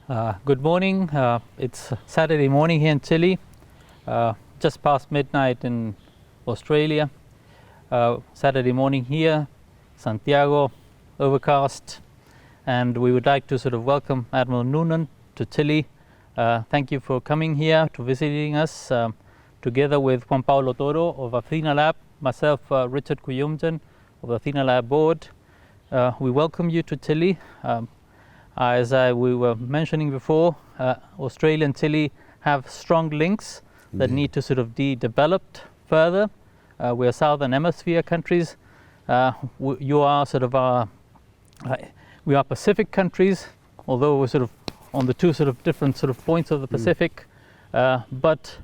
Good morning. It's Saturday morning here in Chile, just past midnight in Australia. Saturday morning here, Santiago, overcast, and we would like to sort of welcome Admiral Noonan to Chile. Thank you for coming here to visiting us, together with Juan Paulo Toro of Athenalab, myself, Richard Kuyumjan of the Athenalab board. We welcome you to Chile. As we were mentioning before, Australia and Chile have strong links that need to sort of be developed further. We are Southern Hemisphere countries. You are sort of we are Pacific countries, although we're sort of on the two sort of different sort of points of the Pacific. But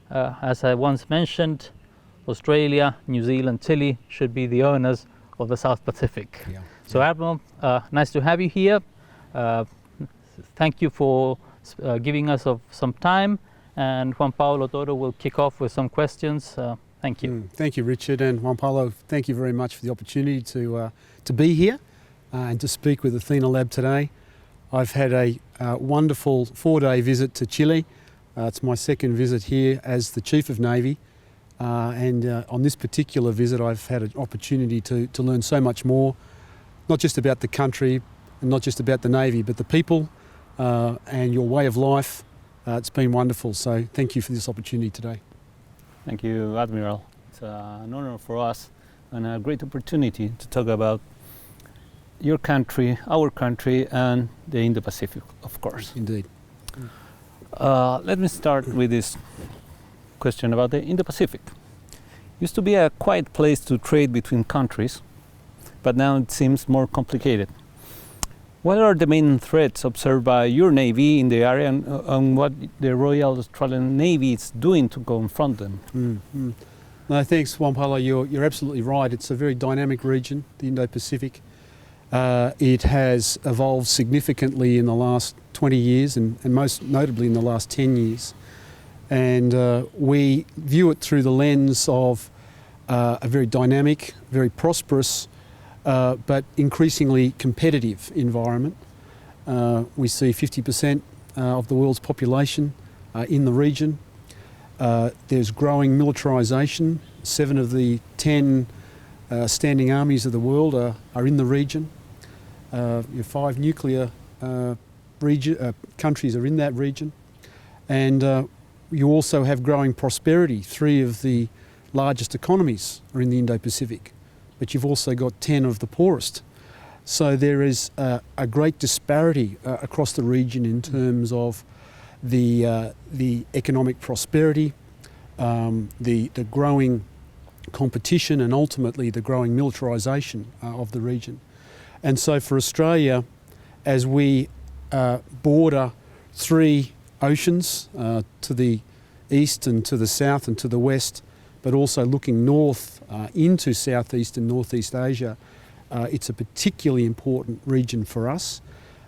as I once mentioned, Australia, New Zealand, Chile should be the owners of the South Pacific. Yeah. So Admiral, nice to have you here. Thank you for giving us some time, and Juan Paulo Toro will kick off with some questions. Thank you. Thank you, Richard, and Juan Paulo, thank you very much for the opportunity to be here and to speak with Athenalab today. I've had a wonderful 4-day visit to Chile. It's my second visit here as the Chief of Navy, and on this particular visit I've had an opportunity to learn so much more, not just about the country, and not just about the Navy, but the people and your way of life. It's been wonderful, so thank you for this opportunity today. Thank you, Admiral. It's an honor for us and a great opportunity to talk about your country, our country, and the Indo-Pacific, of course. Indeed. Let me start with this question about the Indo-Pacific. Used to be a quiet place to trade between countries, but now it seems more complicated. What are the main threats observed by your Navy in the area, and what the Royal Australian Navy is doing to confront them? No, thanks, Juan Paulo. You're absolutely right. It's a very dynamic region, the Indo-Pacific. It has evolved significantly in the last 20 years and most notably in the last 10 years. And we view it through the lens of a very dynamic, very prosperous, but increasingly competitive environment. We see 50% of the world's population in the region. There's growing militarisation. 7 of the 10 standing armies of the world are in the region. 5 nuclear countries are in that region. And you also have growing prosperity. 3 of the largest economies are in the Indo-Pacific, but you've also got 10 of the poorest. So there is a great disparity across the region in terms of the economic prosperity, the growing competition, and ultimately the growing militarisation of the region. And so for Australia, as we border 3 oceans to the east and to the south and to the west, but also looking north into Southeast and Northeast Asia, it's a particularly important region for us.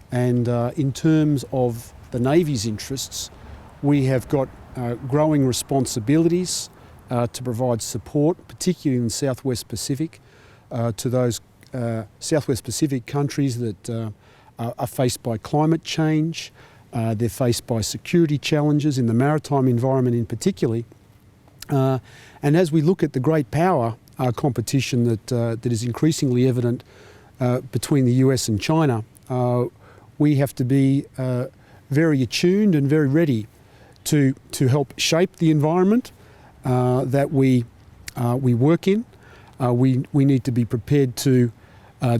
And in terms of the Navy's interests, we have got growing responsibilities to provide support, particularly in the Southwest Pacific, to those Southwest Pacific countries that are faced by climate change. They're faced by security challenges in the maritime environment in particular. And as we look at the great power competition that is increasingly evident between the US and China, we have to be very attuned and very ready to help shape the environment that we work in. We need to be prepared to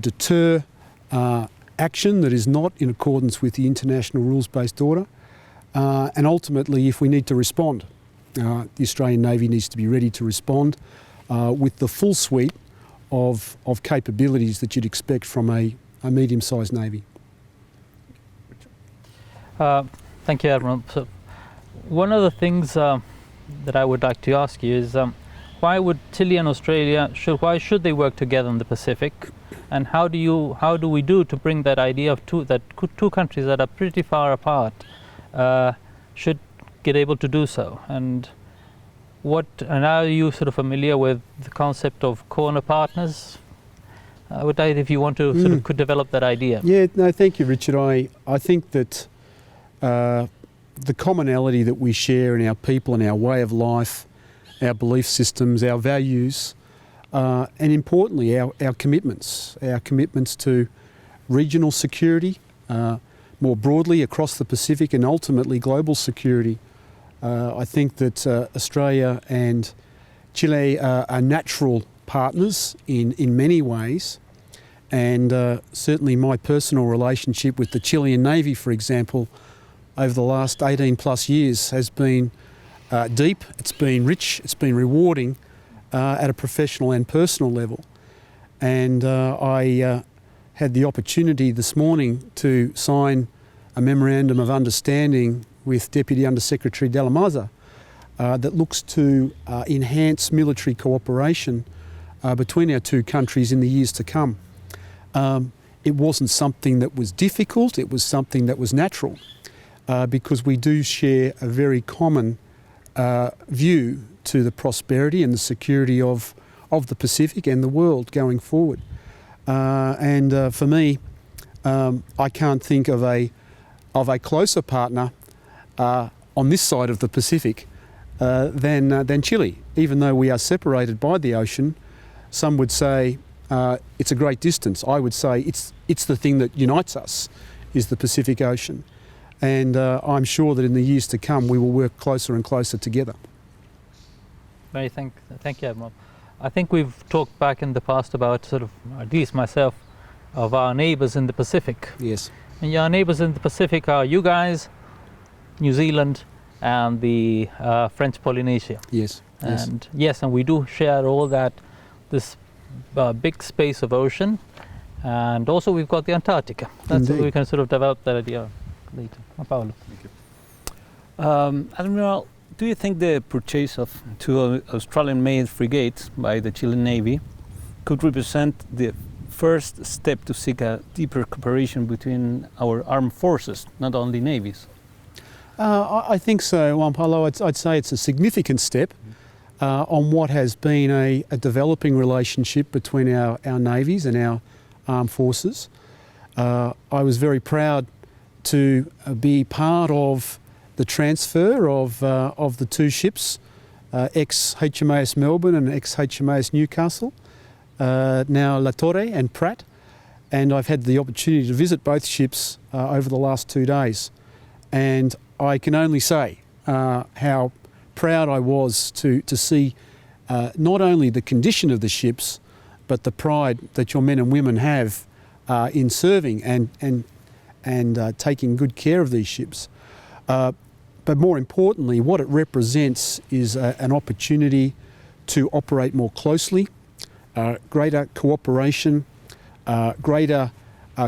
deter action that is not in accordance with the international rules-based order, and ultimately, if we need to respond, the Australian Navy needs to be ready to respond with the full suite of capabilities that you'd expect from a medium-sized Navy. Thank you, Admiral. So one of the things that I would like to ask you is why would Chile and Australia why should they work together in the Pacific, and how do we do to bring that idea of two countries that are pretty far apart should get able to do so? And are you sort of familiar with the concept of corner partners? I would like if you want to sort of could develop that idea. Yeah, no, thank you, Richard. I think that the commonality that we share in our people and our way of life, our belief systems, our values, and importantly our commitments to regional security, more broadly across the Pacific, and ultimately global security. I think that Australia and Chile are natural partners in many ways, and certainly my personal relationship with the Chilean Navy, for example, over the last 18 plus years has been deep, it's been rich, it's been rewarding at a professional and personal level. And I had the opportunity this morning to sign a memorandum of understanding with Deputy Undersecretary Della Maza that looks to enhance military cooperation between our two countries in the years to come. It wasn't something that was difficult, it was something that was natural because we do share a very common view to the prosperity and the security of the Pacific and the world going forward. For me, I can't think of a closer partner on this side of the Pacific than Chile. Even though we are separated by the ocean, some would say it's a great distance. I would say it's the thing that unites us, is the Pacific Ocean. And I'm sure that in the years to come we will work closer and closer together. Thank you, Admiral. I think we've talked back in the past about sort of, at least myself, of our neighbours in the Pacific. Yes. And your neighbours in the Pacific are you guys, New Zealand, and the French Polynesia. Yes. And yes, and we do share all this big space of ocean, and also we've got the Antarctica. That's Indeed. we can sort of develop that idea later. Paolo. Thank you. Admiral, do you think the purchase of two Australian-made frigates by the Chilean Navy could represent the first step to seek a deeper cooperation between our armed forces, not only navies? I think so, Juan Paulo. I'd say it's a significant step on what has been a developing relationship between our navies and our armed forces. I was very proud to be part of the transfer of the two ships, ex-HMAS Melbourne and ex-HMAS Newcastle, now La Torre and Pratt, and I've had the opportunity to visit both ships over the last 2 days. And I can only say how proud I was to see not only the condition of the ships, but the pride that your men and women have in serving and taking good care of these ships. But more importantly, what it represents is an opportunity to operate more closely, greater cooperation, greater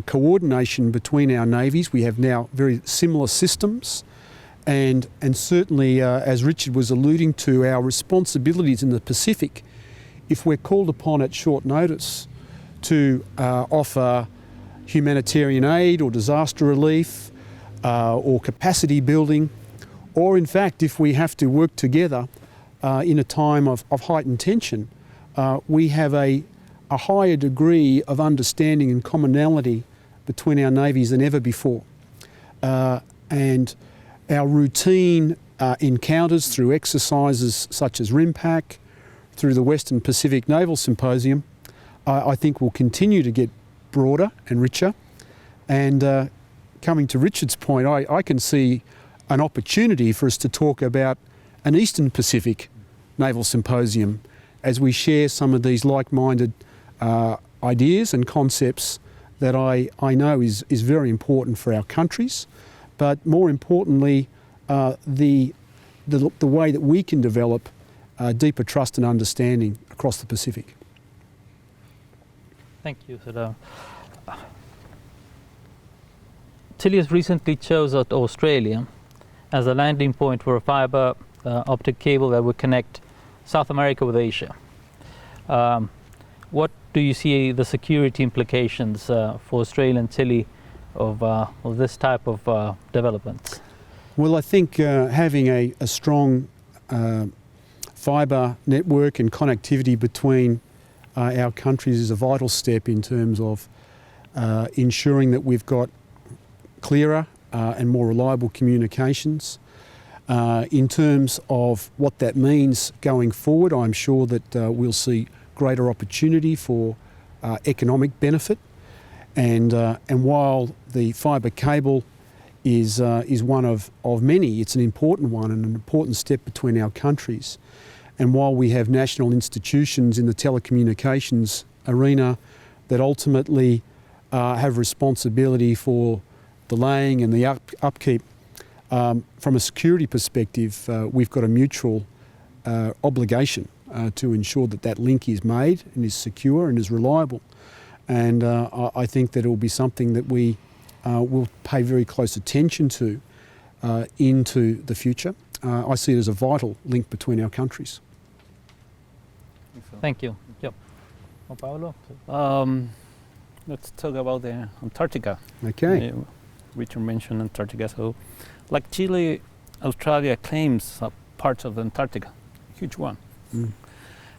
coordination between our navies. We have now very similar systems, and certainly, as Richard was alluding to, our responsibilities in the Pacific, if we're called upon at short notice to offer humanitarian aid or disaster relief or capacity building, or in fact if we have to work together in a time of heightened tension, we have a higher degree of understanding and commonality between our navies than ever before. And our routine encounters through exercises such as RIMPAC, through the Western Pacific Naval Symposium, I think will continue to get broader and richer. And coming to Richard's point, I can see an opportunity for us to talk about an Eastern Pacific Naval Symposium as we share some of these like-minded ideas and concepts that I know is very important for our countries, but more importantly, the way that we can develop deeper trust and understanding across the Pacific. Thank you. Chile has recently chosen Australia as a landing point for a fiber optic cable that would connect South America with Asia. What do you see the security implications for Australia and Chile of this type of developments? Well, I think having a strong fibre network and connectivity between our countries is a vital step in terms of ensuring that we've got clearer and more reliable communications. In terms of what that means going forward, I'm sure that we'll see greater opportunity for economic benefit. And while the fibre cable is one of many, it's an important one and an important step between our countries. And while we have national institutions in the telecommunications arena that ultimately have responsibility for the laying and the upkeep, from a security perspective, we've got a mutual obligation to ensure that that link is made and is secure and is reliable. And I think that it will be something that we will pay very close attention to into the future. I see it as a vital link between our countries. Thank you. Yep. Juan Pablo? Let's talk about the Antarctica. Okay. Richard mentioned Antarctica. So, like Chile, Australia claims parts of Antarctica, huge one. Mm.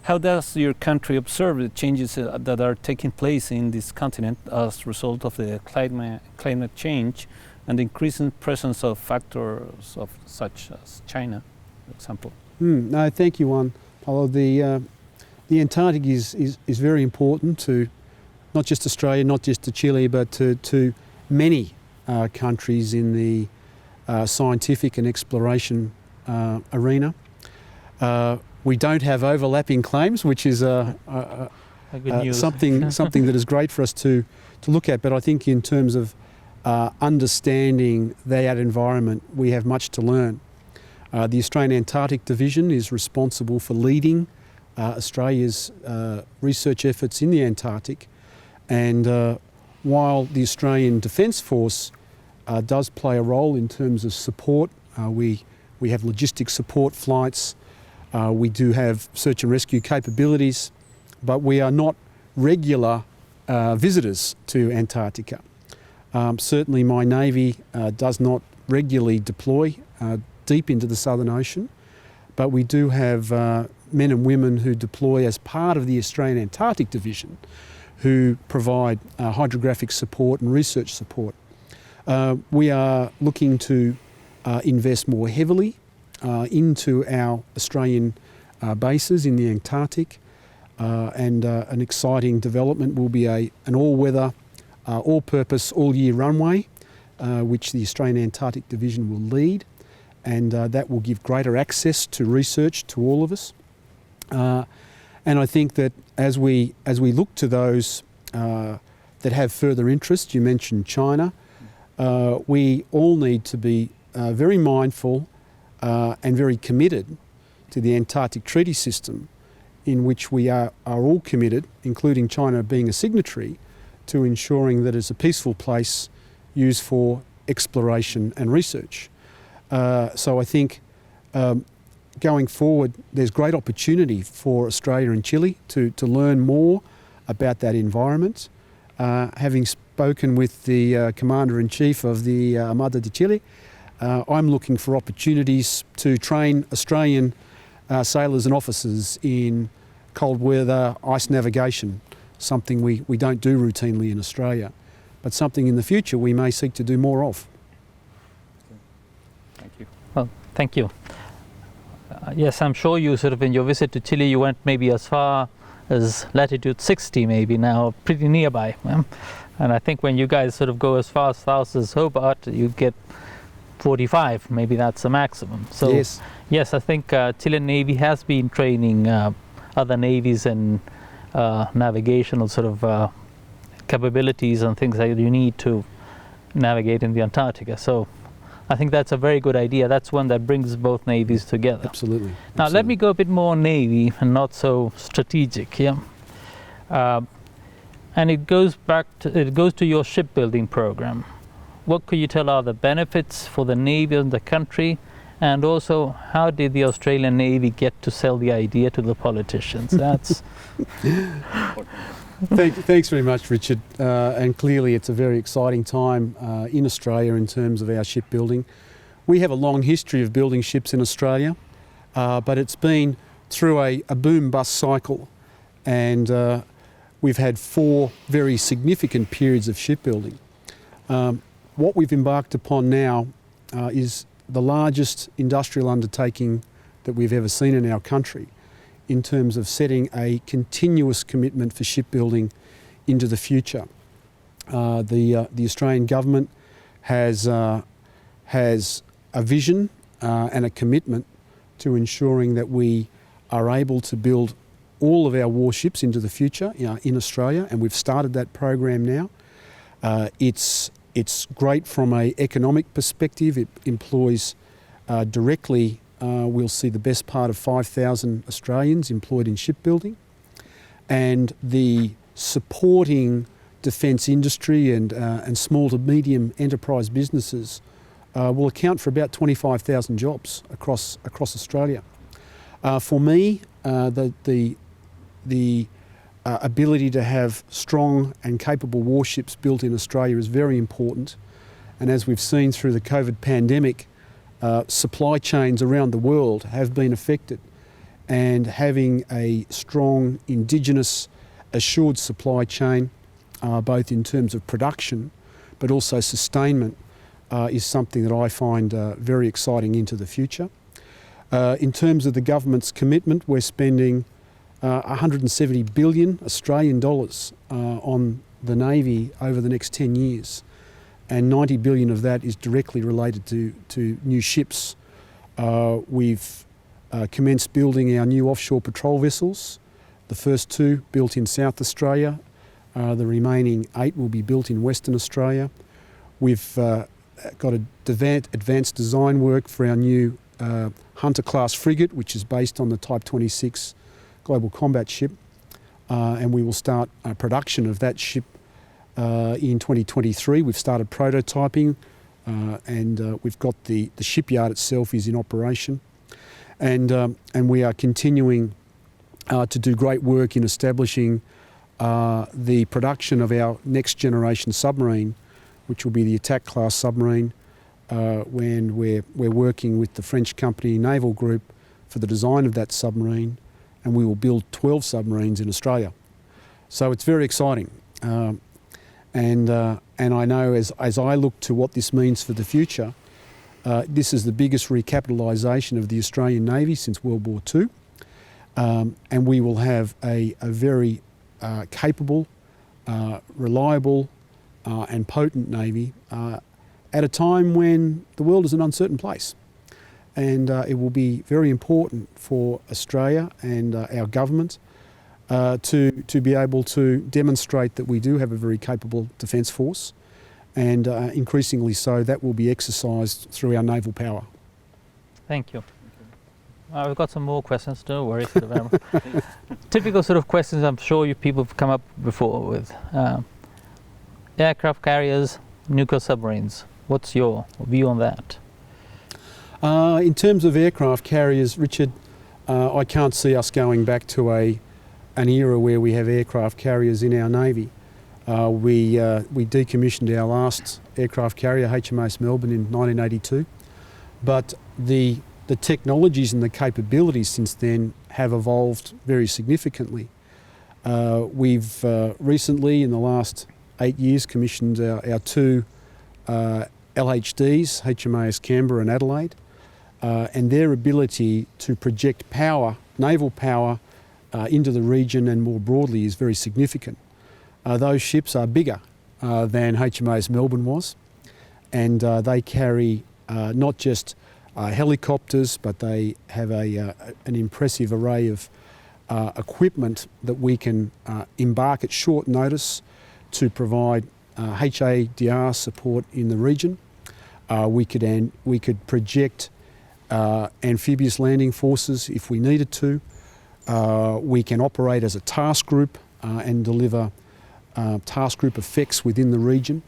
How does your country observe the changes that are taking place in this continent as a result of the climate change and the increasing presence of factors of such as China, for example? No, thank you, Juan Paulo. The Antarctic is very important to not just Australia, not just to Chile, but to many countries in the scientific and exploration arena. We don't have overlapping claims, which is Good news. something that is great for us to look at. But I think in terms of understanding that environment, we have much to learn. The Australian Antarctic Division is responsible for leading Australia's research efforts in the Antarctic. And while the Australian Defence Force does play a role in terms of support, we have logistic support flights, we do have search and rescue capabilities, but we are not regular visitors to Antarctica. Certainly my Navy does not regularly deploy deep into the Southern Ocean, but we do have men and women who deploy as part of the Australian Antarctic Division who provide hydrographic support and research support. We are looking to invest more heavily into our Australian bases in the Antarctic, and an exciting development will be an all-weather, all-purpose, all-year runway, which the Australian Antarctic Division will lead, and that will give greater access to research to all of us. And I think that as we look to those that have further interest, you mentioned China, we all need to be very mindful and very committed to the Antarctic Treaty System, in which we are all committed, including China being a signatory, to ensuring that it's a peaceful place used for exploration and research. So I think going forward, there's great opportunity for Australia and Chile to learn more about that environment. Having spoken with the Commander-in-Chief of the Armada de Chile, I'm looking for opportunities to train Australian sailors and officers in cold weather ice navigation, something we don't do routinely in Australia, but something in the future we may seek to do more of. Thank you. Well, thank you. Yes, I'm sure you sort of, in your visit to Chile, you went maybe as far as latitude 60 maybe now, pretty nearby. And I think when you guys sort of go as far south as Hobart, you get 45, maybe that's the maximum. So yes, I think Chilean Navy has been training other navies and navigational sort of capabilities and things that you need to navigate in the Antarctica. So I think that's a very good idea. That's one that brings both navies together. Absolutely. Now let me go a bit more Navy and not so strategic. Yeah, and it goes to your shipbuilding program. What could you tell are the benefits for the Navy and the country, and also how did the Australian Navy get to sell the idea to the politicians? That's Thanks very much, Richard. And clearly it's a very exciting time in Australia in terms of our shipbuilding. We have a long history of building ships in Australia, but it's been through a boom-bust cycle, and we've had 4 very significant periods of shipbuilding. what we've embarked upon now is the largest industrial undertaking that we've ever seen in our country in terms of setting a continuous commitment for shipbuilding into the future. The Australian government has a vision and a commitment to ensuring that we are able to build all of our warships into the future in Australia, and we've started that program now. It's great from an economic perspective. It employs directly, we'll see the best part of 5,000 Australians employed in shipbuilding, and the supporting defence industry and small to medium enterprise businesses will account for about 25,000 jobs across Australia. For me, the ability to have strong and capable warships built in Australia is very important. And as we've seen through the COVID pandemic, supply chains around the world have been affected. And having a strong Indigenous assured supply chain, both in terms of production but also sustainment, is something that I find very exciting into the future. In terms of the government's commitment, we're spending 170 billion Australian dollars on the Navy over the next 10 years, and 90 billion of that is directly related to new ships. We've commenced building our new offshore patrol vessels, the first 2 built in South Australia, the remaining 8 will be built in Western Australia. We've got advanced design work for our new Hunter-class frigate, which is based on the Type 26 Global Combat Ship, and we will start production of that ship in 2023. We've started prototyping, and we've got the shipyard itself is in operation, and we are continuing to do great work in establishing the production of our next generation submarine, which will be the Attack class submarine, when we're working with the French company Naval Group for the design of that submarine, and we will build 12 submarines in Australia. So it's very exciting, and I know as I look to what this means for the future, this is the biggest recapitalisation of the Australian Navy since World War II, and we will have a very capable, reliable and potent Navy at a time when the world is an uncertain place. And it will be very important for Australia and our government to be able to demonstrate that we do have a very capable defence force, and increasingly so that will be exercised through our naval power. Thank you. We've got some more questions, don't worry. Typical sort of questions I'm sure you people have come up before with. Aircraft carriers, nuclear submarines. What's your view on that? In terms of aircraft carriers, Richard, I can't see us going back to an era where we have aircraft carriers in our Navy. We decommissioned our last aircraft carrier, HMAS Melbourne, in 1982, but the technologies and the capabilities since then have evolved very significantly. We've recently, in the last 8 years, commissioned our 2 LHDs, HMAS Canberra and Adelaide, and their ability to project power, naval power, into the region and more broadly is very significant. Those ships are bigger than HMAS Melbourne was, and they carry not just helicopters, but they have an impressive array of equipment that we can embark at short notice to provide HADR support in the region. We could project amphibious landing forces if we needed to. We can operate as a task group and deliver task group effects within the region.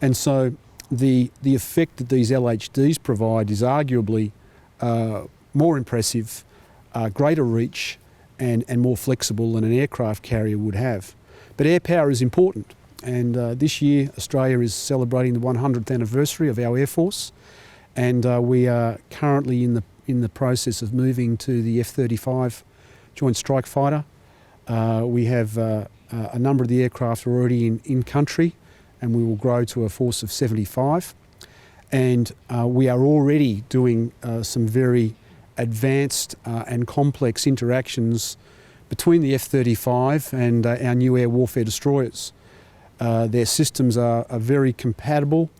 And so the effect that these LHDs provide is arguably more impressive, greater reach, and more flexible than an aircraft carrier would have. But air power is important, and this year Australia is celebrating the 100th anniversary of our Air Force, and we are currently in the process of moving to the F-35 Joint Strike Fighter. We have a number of the aircraft already in country, and we will grow to a force of 75. And we are already doing some very advanced and complex interactions between the F-35 and our new air warfare destroyers. Their systems are very compatible,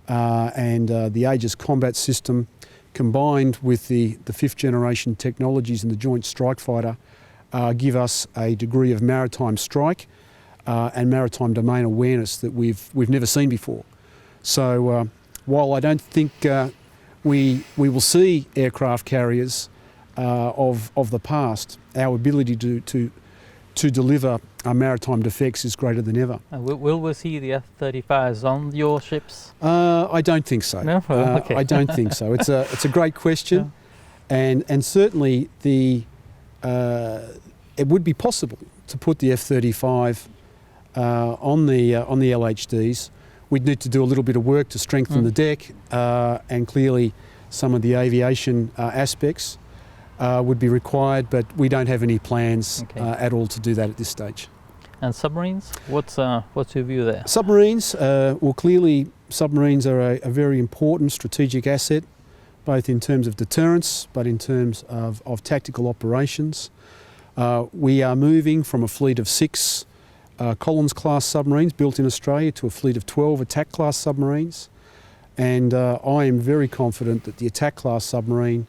and the Aegis combat system combined with the fifth generation technologies in the Joint Strike Fighter give us a degree of maritime strike and maritime domain awareness that we've never seen before. So while I don't think we will see aircraft carriers of the past, our ability to deliver maritime defence is greater than ever. Will we see the F-35s on your ships? I don't think so. No? Oh, okay. I don't think so. It's a great question, and certainly it would be possible to put the F-35 on the LHDs. We'd need to do a little bit of work to strengthen the deck, and clearly some of the aviation aspects would be required, but we don't have any plans at all to do that at this stage. And submarines? What's your view there? Submarines, well, clearly submarines are a very important strategic asset, both in terms of deterrence, but in terms of tactical operations. We are moving from a fleet of 6 Collins-class submarines built in Australia to a fleet of 12 attack-class submarines. And I am very confident that the attack-class submarine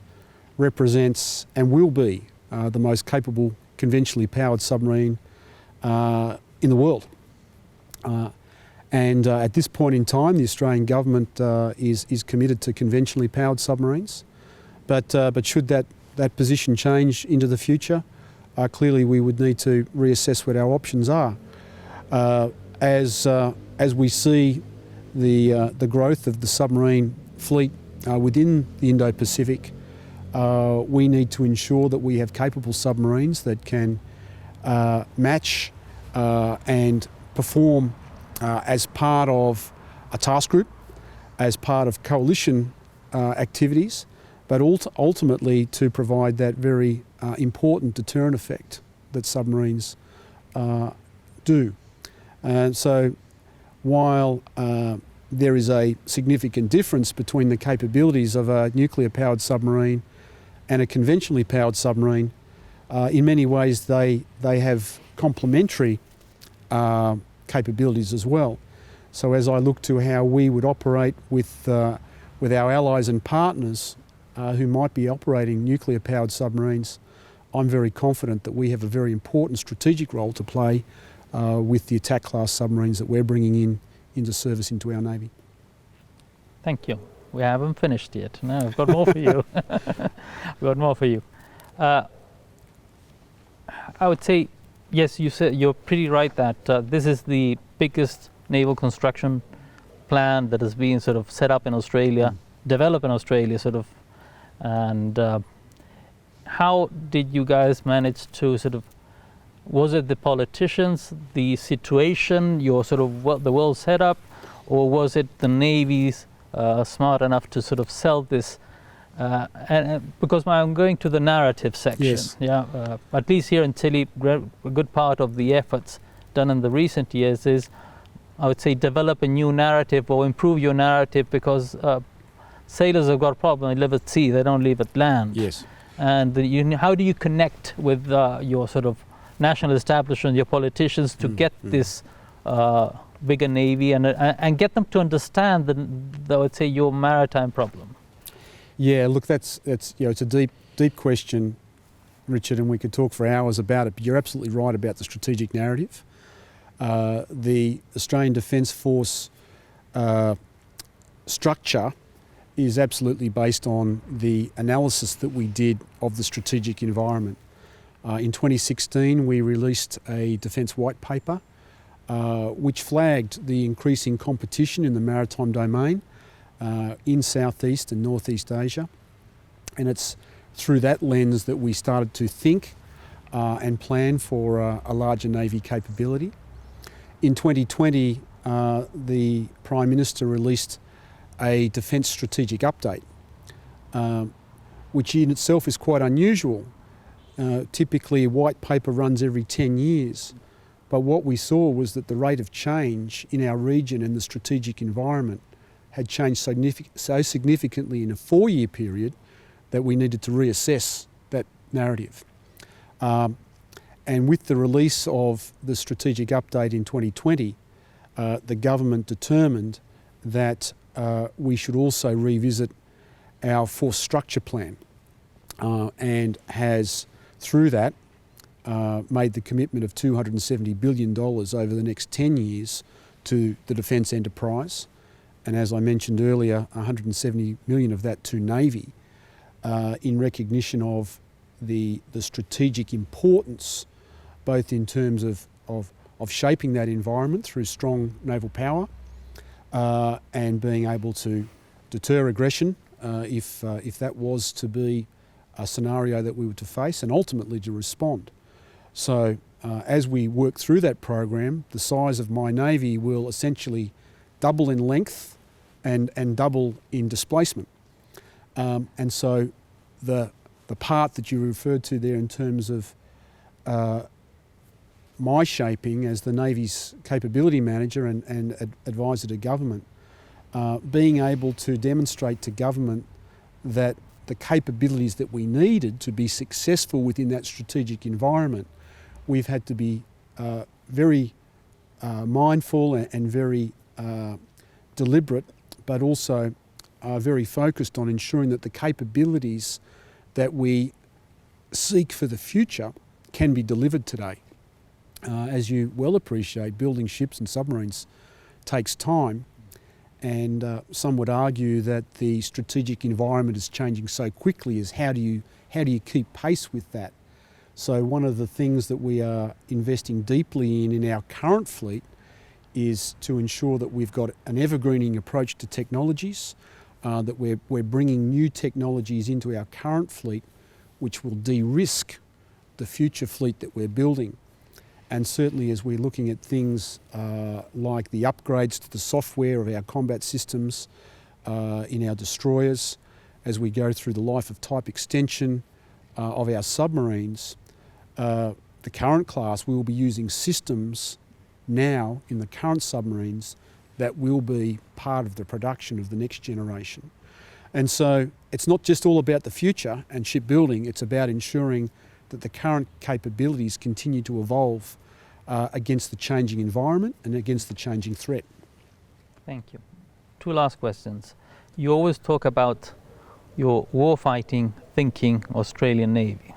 represents and will be the most capable conventionally powered submarine in the world. And at this point in time, the Australian government is committed to conventionally powered submarines. But should that position change into the future, clearly we would need to reassess what our options are. As we see the growth of the submarine fleet within the Indo-Pacific, we need to ensure that we have capable submarines that can match and perform as part of a task group, as part of coalition activities, but ultimately to provide that very important deterrent effect that submarines do. So while there is a significant difference between the capabilities of a nuclear-powered submarine and a conventionally powered submarine, in many ways they have complementary capabilities as well. So as I look to how we would operate with our allies and partners who might be operating nuclear-powered submarines, I'm very confident that we have a very important strategic role to play with the attack-class submarines that we're bringing into service into our Navy. Thank you. We haven't finished yet. No, I've got more for you. I've got more for you. I would say, yes, you're pretty right that this is the biggest naval construction plan that has been sort of set up in Australia, developed in Australia, sort of. And how did you guys manage to sort of? Was it the politicians, the situation, your sort of the world setup, or was it the Navy's smart enough to sort of sell this? And because I'm going to the narrative section, yes. At least here in Chile, a good part of the efforts done in the recent years is, I would say, develop a new narrative or improve your narrative, because sailors have got a problem. They live at sea; they don't live at land. Yes. And how do you connect with your sort of national establishment, your politicians, to get this bigger Navy and get them to understand I would say, your maritime problem? Yeah, look, that's it's a deep question, Richard, and we could talk for hours about it. But you're absolutely right about the strategic narrative. The Australian Defence Force structure is absolutely based on the analysis that we did of the strategic environment. In 2016, we released a Defence White Paper which flagged the increasing competition in the maritime domain in Southeast and Northeast Asia. And it's through that lens that we started to think and plan for a larger Navy capability. In 2020, the Prime Minister released a Defence Strategic Update, which in itself is quite unusual. Typically, a white paper runs every 10 years. But what we saw was that the rate of change in our region and the strategic environment had changed so significantly in a 4-year period that we needed to reassess that narrative. And with the release of the strategic update in 2020, the government determined that we should also revisit our force structure plan, and has, through that, made the commitment of $270 billion over the next 10 years to the defence enterprise. And as I mentioned earlier, 170 million of that to Navy, in recognition of the strategic importance, both in terms of shaping that environment through strong naval power, and being able to deter aggression if that was to be a scenario that we were to face, and ultimately to respond. So as we work through that program, the size of my Navy will essentially double in length and double in displacement. And so the part that you referred to there in terms of my shaping as the Navy's capability manager and advisor to government, being able to demonstrate to government that the capabilities that we needed to be successful within that strategic environment, we've had to be very mindful and very deliberate, but also very focused on ensuring that the capabilities that we seek for the future can be delivered today. As you well appreciate, building ships and submarines takes time, and some would argue that the strategic environment is changing so quickly. Is how do you keep pace with that? So one of the things that we are investing deeply in our current fleet is to ensure that we've got an evergreening approach to technologies, that we're bringing new technologies into our current fleet, which will de-risk the future fleet that we're building. And certainly as we're looking at things like the upgrades to the software of our combat systems in our destroyers, as we go through the life of type extension of our submarines, the current class, we will be using systems now in the current submarines that will be part of the production of the next generation. And so it's not just all about the future and shipbuilding, it's about ensuring that the current capabilities continue to evolve against the changing environment and against the changing threat. Thank you. 2 last questions. You always talk about your warfighting thinking Australian Navy.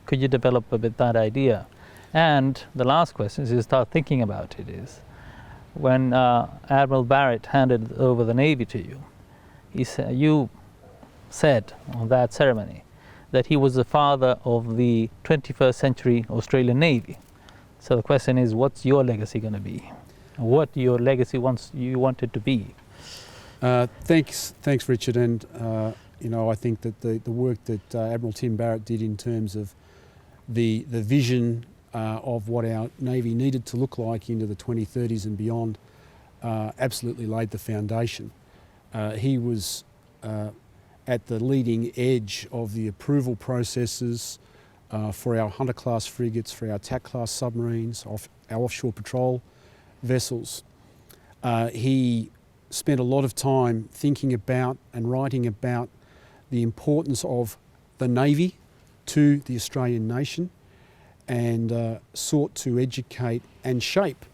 Could you develop a bit that idea? And the last question is, you start thinking about it, is when Admiral Barrett handed over the Navy to you, you said on that ceremony that he was the father of the 21st century Australian Navy. So the question is, what's your legacy going to be? What your legacy you want it to be? Thanks, Richard. And I think that the work that Admiral Tim Barrett did in terms of the vision of what our Navy needed to look like into the 2030s and beyond absolutely laid the foundation. He was at the leading edge of the approval processes for our Hunter-class frigates, for our attack-class submarines, our offshore patrol vessels. He spent a lot of time thinking about and writing about the importance of the Navy to the Australian nation, and sought to educate and shape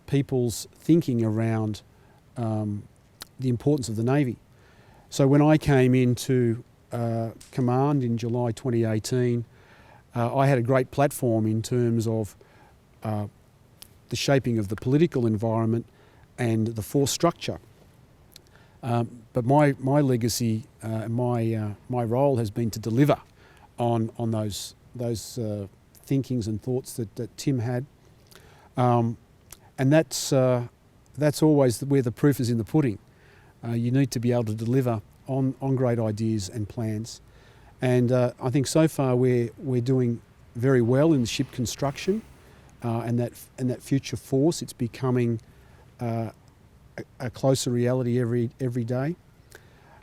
people's thinking around the importance of the Navy. So when I came into command in July 2018, I had a great platform in terms of the shaping of the political environment and the force structure. But my legacy, my role has been to deliver on those thinkings and thoughts that Tim had, and that's always where the proof is in the pudding. You need to be able to deliver on great ideas and plans, and I think so far we're doing very well in the ship construction, and that future force. It's becoming a closer reality every day.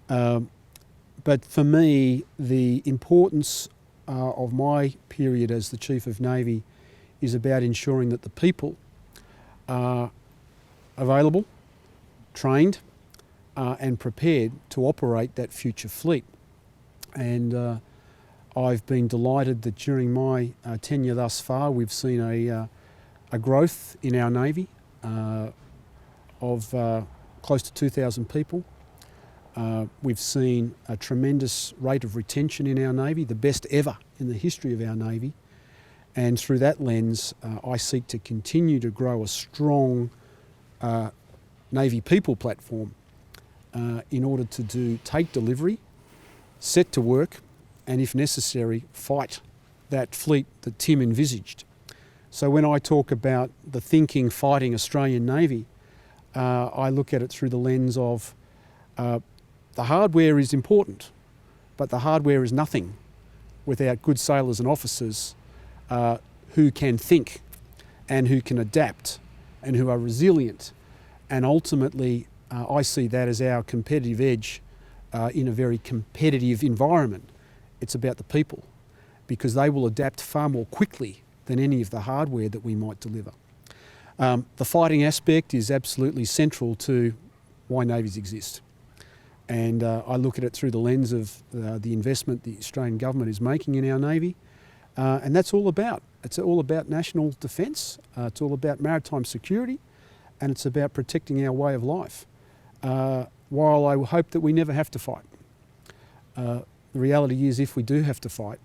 But for me, the importance of my period as the Chief of Navy is about ensuring that the people are available, trained and prepared to operate that future fleet. And I've been delighted that during my tenure thus far we've seen a growth in our Navy of close to 2,000 people. We've seen a tremendous rate of retention in our Navy, the best ever in the history of our Navy. And through that lens, I seek to continue to grow a strong Navy people platform in order to take delivery, set to work, and if necessary, fight that fleet that Tim envisaged. So when I talk about the thinking, fighting Australian Navy, I look at it through the lens of the hardware is important, but the hardware is nothing without good sailors and officers who can think and who can adapt and who are resilient. And ultimately, I see that as our competitive edge in a very competitive environment. It's about the people, because they will adapt far more quickly than any of the hardware that we might deliver. The fighting aspect is absolutely central to why navies exist. And I look at it through the lens of the investment the Australian government is making in our Navy. And that's all about. It's all about national defence, it's all about maritime security, and it's about protecting our way of life. While I hope that we never have to fight. The reality is, if we do have to fight,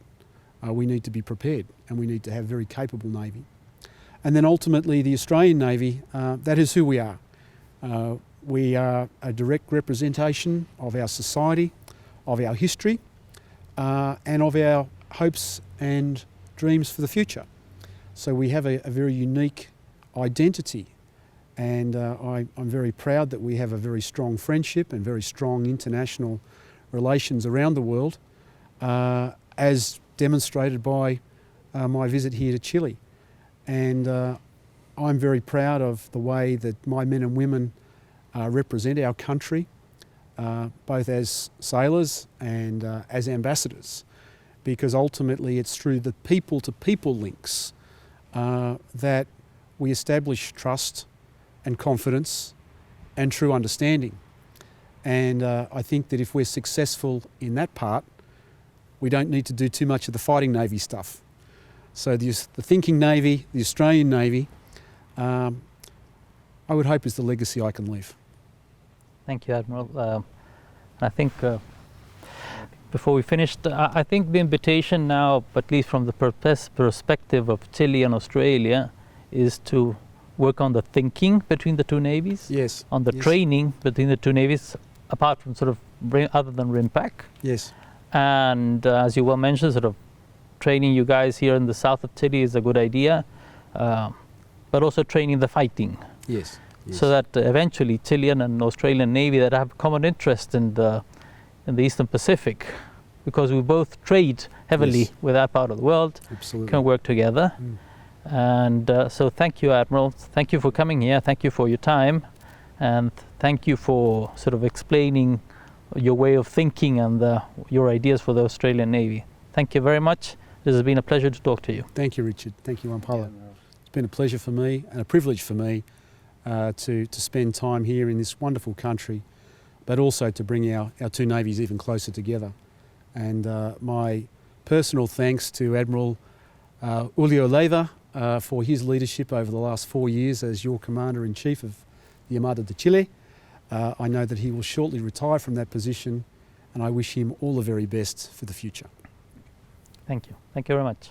we need to be prepared, and we need to have a very capable Navy. And then ultimately the Australian Navy, that is who we are. We are a direct representation of our society, of our history, and of our hopes and dreams for the future. So we have a very unique identity, and I'm very proud that we have a very strong friendship and very strong international relations around the world, as demonstrated by my visit here to Chile. And I'm very proud of the way that my men and women represent our country, both as sailors and as ambassadors, because ultimately it's through the people-to-people links that we establish trust and confidence and true understanding. And I think that if we're successful in that part, we don't need to do too much of the fighting Navy stuff. So the thinking Navy, the Australian Navy, I would hope is the legacy I can leave. Thank you, Admiral. I think before we finish, I think the invitation now, at least from the perspective of Chile and Australia, is to work on the thinking between the two navies, Yes. on the Yes. training between the two navies, apart from sort of other than RIMPAC. Yes. And as you well mentioned, sort of training you guys here in the south of Chile is a good idea, but also training the fighting. Yes. Yes. So that eventually Chilean and Australian Navy that have common interest in the Eastern Pacific, because we both trade heavily Yes. with that part of the world, Absolutely. can work together. Mm. And so thank you, Admiral. Thank you for coming here. Thank you for your time. And thank you for sort of explaining your way of thinking and your ideas for the Australian Navy. Thank you very much. This has been a pleasure to talk to you. Thank you, Richard. Thank you, Wampala. It's been a pleasure for me and a privilege for me to spend time here in this wonderful country, but also to bring our two navies even closer together. And my personal thanks to Admiral Julio Leiva for his leadership over the last 4 years as your Commander-in-Chief of the Armada de Chile. I know that he will shortly retire from that position, and I wish him all the very best for the future. Thank you. Thank you very much.